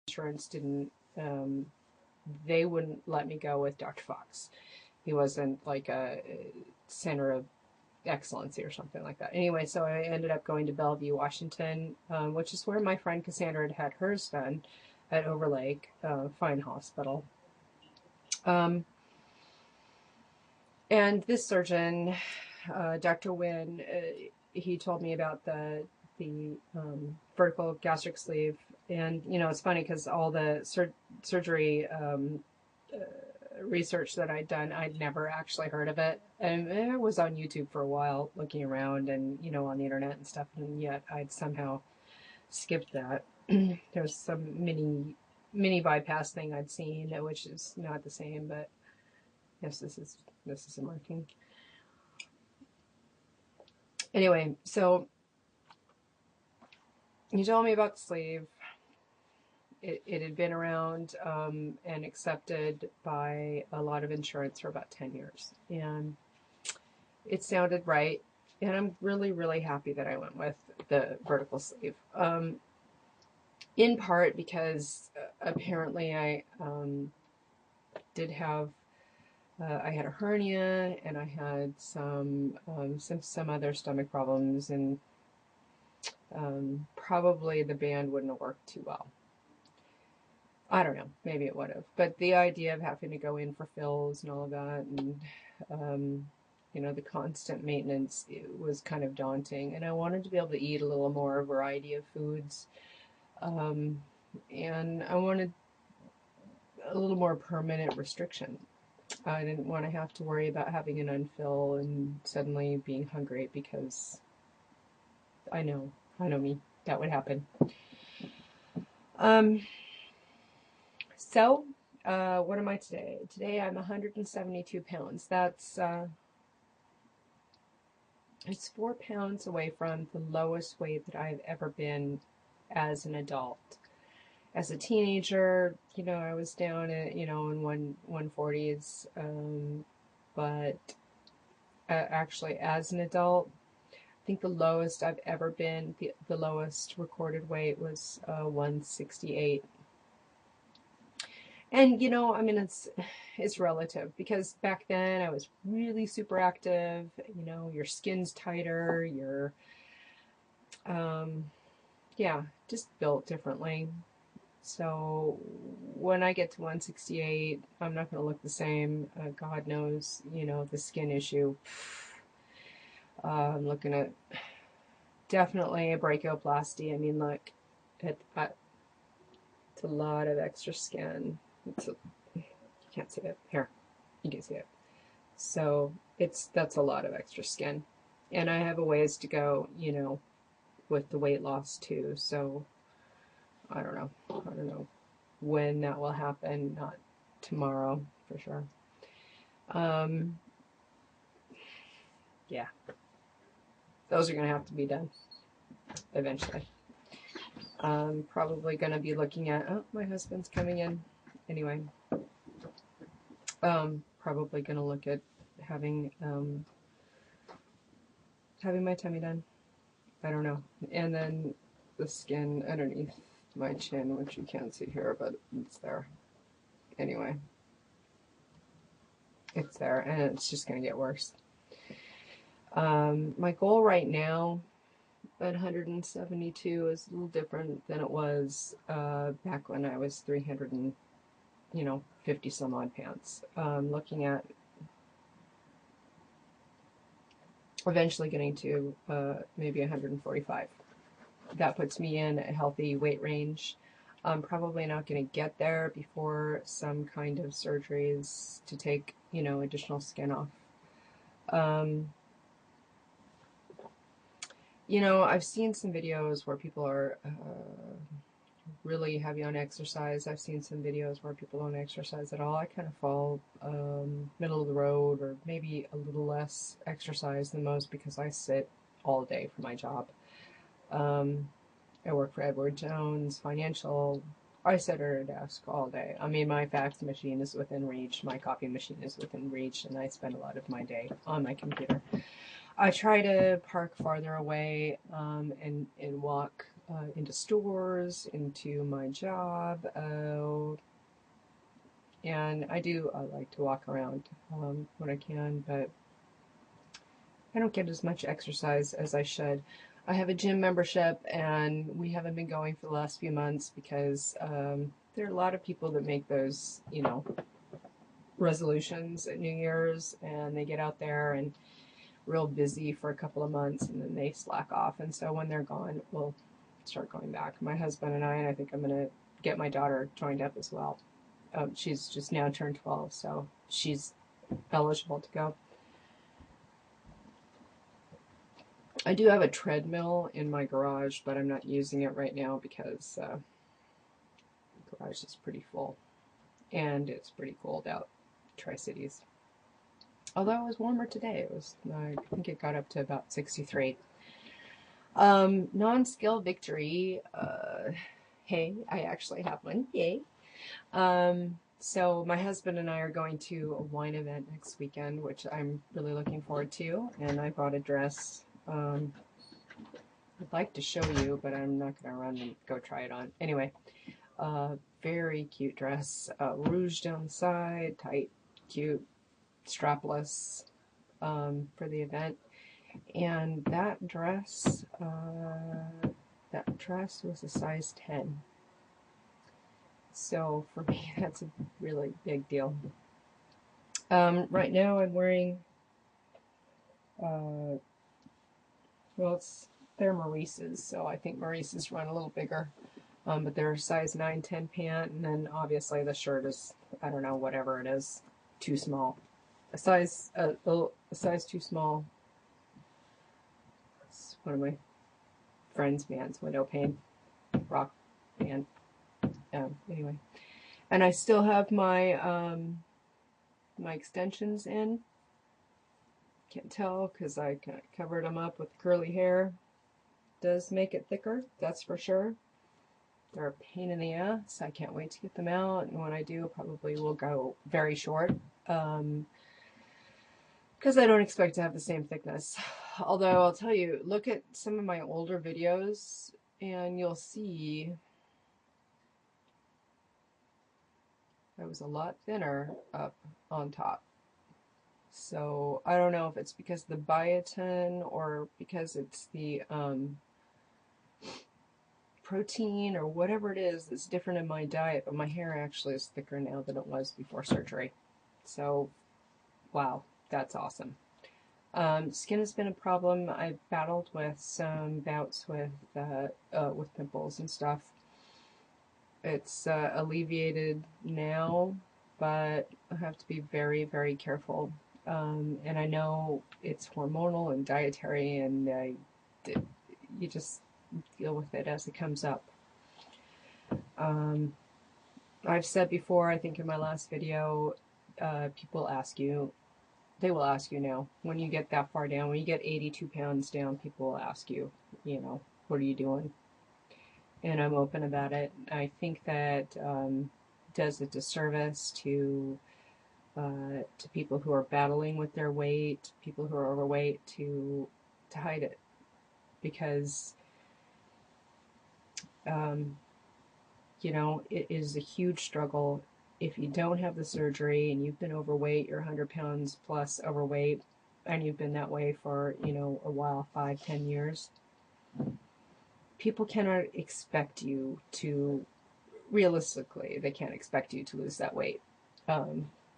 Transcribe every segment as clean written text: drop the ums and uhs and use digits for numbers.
insurance didn't, they wouldn't let me go with Dr. Fox. He wasn't like a center of excellency or something like that. Anyway, so I ended up going to Bellevue, Washington, which is where my friend Cassandra had hers done at Overlake, fine hospital. And this surgeon, Dr. Wynn, he told me about the vertical gastric sleeve. And, you know, it's funny because all the surgery research that I'd done, I'd never actually heard of it. And I was on YouTube for a while looking around and, you know, on the internet and stuff. And yet I'd somehow skipped that. There's some mini bypass thing I'd seen, which is not the same, but yes, this is a marking. Anyway, so he told me about the sleeve. It had been around and accepted by a lot of insurance for about 10 years. And it sounded right. And I'm really, really happy that I went with the vertical sleeve. In part because apparently I did have, I had a hernia and I had some other stomach problems, and probably the band wouldn't have worked too well. I don't know, maybe it would have. But the idea of having to go in for fills and all of that, and you know, the constant maintenance, it was kind of daunting. And I wanted to be able to eat a little more variety of foods. And I wanted a little more permanent restriction. I didn't want to have to worry about having an unfill and suddenly being hungry, because I know me, that would happen. So, what am I today? Today I'm 172 pounds. That's, it's 4 pounds away from the lowest weight that I've ever been as an adult. As a teenager, you know, I was down at, you know, in 140s, but actually as an adult, I think the lowest I've ever been, the lowest recorded weight was 168. And, you know, I mean, it's relative, because back then I was really super active. You know, your skin's tighter, you're, yeah, just built differently. So when I get to 168, I'm not going to look the same. God knows, you know, the skin issue. I'm looking at definitely a brachioplasty. I mean, look, it's a lot of extra skin. You can't see it. Here, you can see it. So that's a lot of extra skin. And I have a ways to go, you know, with the weight loss too. So I don't know when that will happen. Not tomorrow, for sure. Yeah, those are going to have to be done eventually. Probably going to be looking at, oh, my husband's coming in. Anyway, probably going to look at having my tummy done. I don't know. And then the skin underneath my chin, which you can't see here, but it's there. Anyway, it's there, and it's just going to get worse. My goal right now at 172 is a little different than it was back when I was 350 some odd pounds. Looking at eventually getting to maybe 145. That puts me in a healthy weight range. I'm probably not going to get there before some kind of surgeries to take, you know, additional skin off. You know, I've seen some videos where people are really heavy on exercise. I've seen some videos where people don't exercise at all. I kind of fall middle of the road, or maybe a little less exercise than most, because I sit all day for my job. I work for Edward Jones Financial. I sit at a desk all day. I mean, my fax machine is within reach, my copy machine is within reach, and I spend a lot of my day on my computer. I try to park farther away and walk into stores, into my job, and I like to walk around when I can, but I don't get as much exercise as I should. I have a gym membership, and we haven't been going for the last few months because there are a lot of people that make those, resolutions at New Year's, and they get out there and real busy for a couple of months, and then they slack off. And so when they're gone, we'll start going back. My husband and I think I'm going to get my daughter joined up as well. She's just now turned 12, so she's eligible to go. I do have a treadmill in my garage, but I'm not using it right now because the garage is pretty full, and it's pretty cold out, Tri-Cities. Although it was warmer today. I think it got up to about 63. Non-skill victory. Hey, I actually have one. Yay. So my husband and I are going to a wine event next weekend, which I'm really looking forward to. And I bought a dress. I'd like to show you, but I'm not going to run and go try it on. Anyway, very cute dress. Rouge down the side, tight, cute, strapless for the event. And that dress was a size 10. So for me, that's a really big deal. Right now I'm wearing, they're Maurice's, so I think Maurice's run a little bigger. But they're a size 9, 10 pant, and then obviously the shirt is, I don't know, whatever it is, too small. A size too small. It's one of my friend's bands, Window Pane, rock band. Anyway, and I still have my my extensions in. Can't tell because I kind of covered them up with curly hair. Does make it thicker, that's for sure. They're a pain in the ass. I can't wait to get them out, and when I do, probably will go very short. Because I don't expect to have the same thickness. Although I'll tell you, look at some of my older videos and you'll see I was a lot thinner up on top. So I don't know if it's because of the biotin or because it's the protein or whatever it is that's different in my diet, but my hair actually is thicker now than it was before surgery. So, wow, that's awesome. Skin has been a problem. I've battled with some bouts with pimples and stuff. It's alleviated now, but I have to be very, very careful. And I know it's hormonal and dietary, and you just deal with it as it comes up. I've said before, I think in my last video, people ask you, they will ask you now, when you get that far down, when you get 82 pounds down, people will ask you, what are you doing? And I'm open about it. I think that does a disservice to people who are battling with their weight, people who are overweight, to hide it. Because, it is a huge struggle. If you don't have the surgery and you've been overweight, you're 100 pounds plus overweight, and you've been that way for, a while, 5, 10 years, people cannot expect you to, realistically, they can't expect you to lose that weight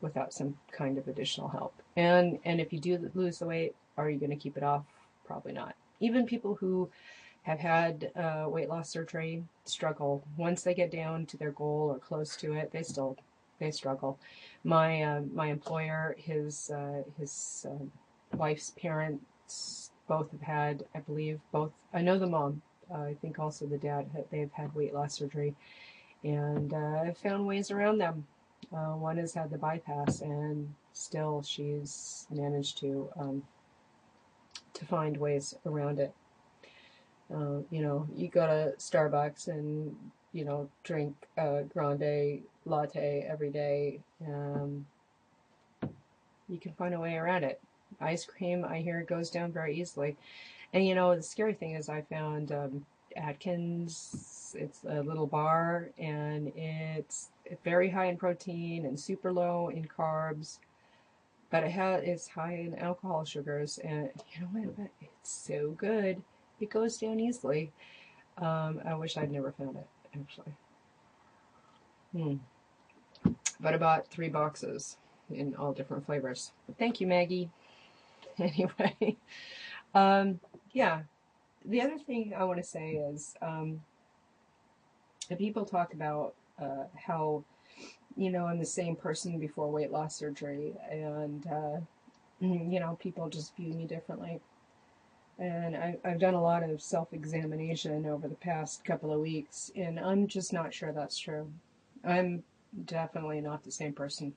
without some kind of additional help. And if you do lose the weight, are you going to keep it off? Probably not. Even people who have had weight loss surgery struggle. Once they get down to their goal or close to it, they struggle. My employer, his wife's parents both have had, I believe, I know the mom, I think also the dad, they've had weight loss surgery, and I've found ways around them. One has had the bypass, and still she's managed to find ways around it. You go to Starbucks and, drink a grande latte every day. You can find a way around it. Ice cream, I hear, goes down very easily. And you know, the scary thing is I found Atkins, it's a little bar, and it's very high in protein and super low in carbs, but it's high in alcohol sugars, and you know what? But it's so good. It goes down easily. I wish I'd never found it, actually. Hmm. But I bought 3 boxes in all different flavors. Thank you, Maggie. Anyway, um, yeah. The other thing I want to say is, people talk about how, you know, I'm the same person before weight loss surgery, and you know, people just view me differently. And I've done a lot of self-examination over the past couple of weeks, and I'm just not sure that's true. I'm definitely not the same person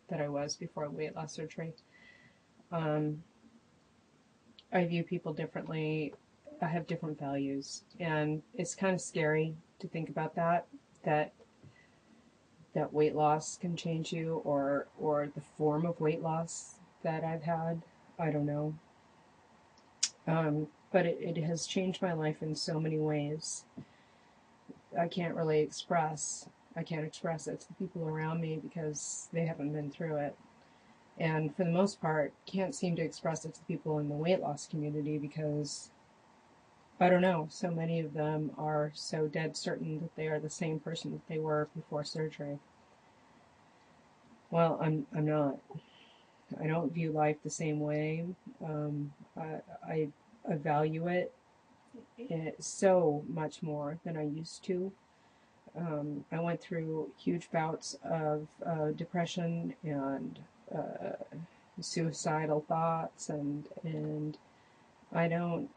that I was before weight loss surgery. Um, I view people differently. I have different values, and it's kind of scary to think about that that weight loss can change you, or the form of weight loss that I've had. I don't know. But it has changed my life in so many ways. I can't really express. I can't express it to the people around me because they haven't been through it. And for the most part, can't seem to express it to people in the weight loss community because I don't know, so many of them are so dead certain that they are the same person that they were before surgery. Well, I'm not. I don't view life the same way. Um, I, I value it so much more than I used to. I went through huge bouts of depression and uh, suicidal thoughts, and I don't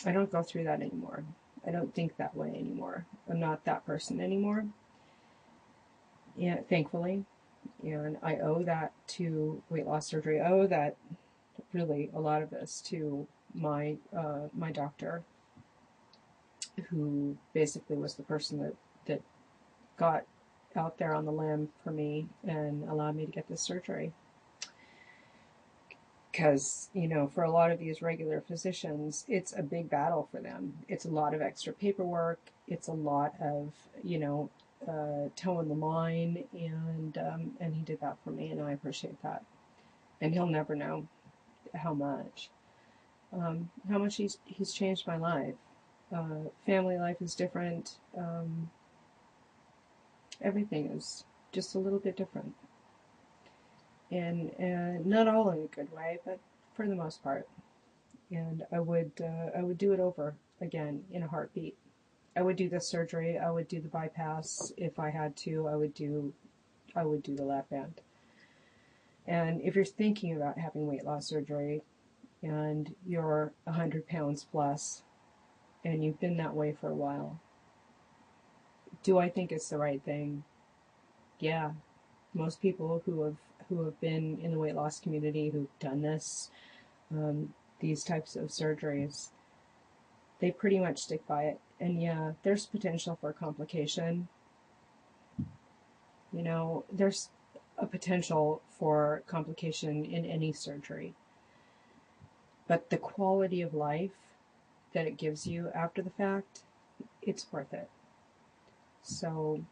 I don't go through that anymore. I don't think that way anymore. I'm not that person anymore. Yeah, thankfully, and I owe that to weight loss surgery. I owe that really a lot of this to my doctor, who basically was the person that got out there on the limb for me and allowed me to get this surgery. Because, you know, for a lot of these regular physicians, it's a big battle for them. It's a lot of extra paperwork. It's a lot of, you know, toeing the line, and he did that for me, and I appreciate that. And he'll never know how much he's changed my life. Family life is different. Everything is just a little bit different, and not all in a good way, but for the most part. And I would do it over again in a heartbeat. I would do the surgery. I would do the bypass if I had to. I would do the lap band. And if you're thinking about having weight loss surgery and you're 100 pounds plus and you've been that way for a while, do I think it's the right thing? Yeah. Most people who have been in the weight loss community who've done these types of surgeries, they pretty much stick by it. And yeah, there's potential for complication. You know, there's a potential for complication in any surgery. But the quality of life that it gives you after the fact, it's worth it. So,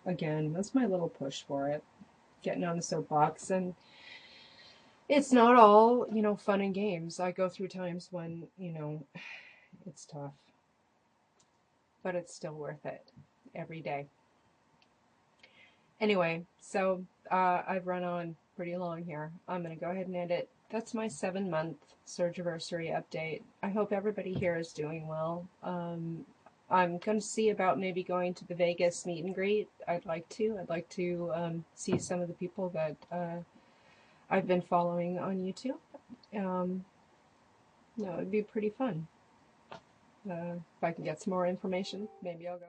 again, that's my little push for it. Getting on the soapbox. And it's not all, you know, fun and games. I go through times when, you know, it's tough. But it's still worth it every day. Anyway, so I've run on pretty long here. I'm going to go ahead and end it. That's my 7-month surgiversary update. I hope everybody here is doing well. I'm going to see about maybe going to the Vegas meet and greet. I'd like to see some of the people that I've been following on YouTube. No, it'd be pretty fun. If I can get some more information, maybe I'll go.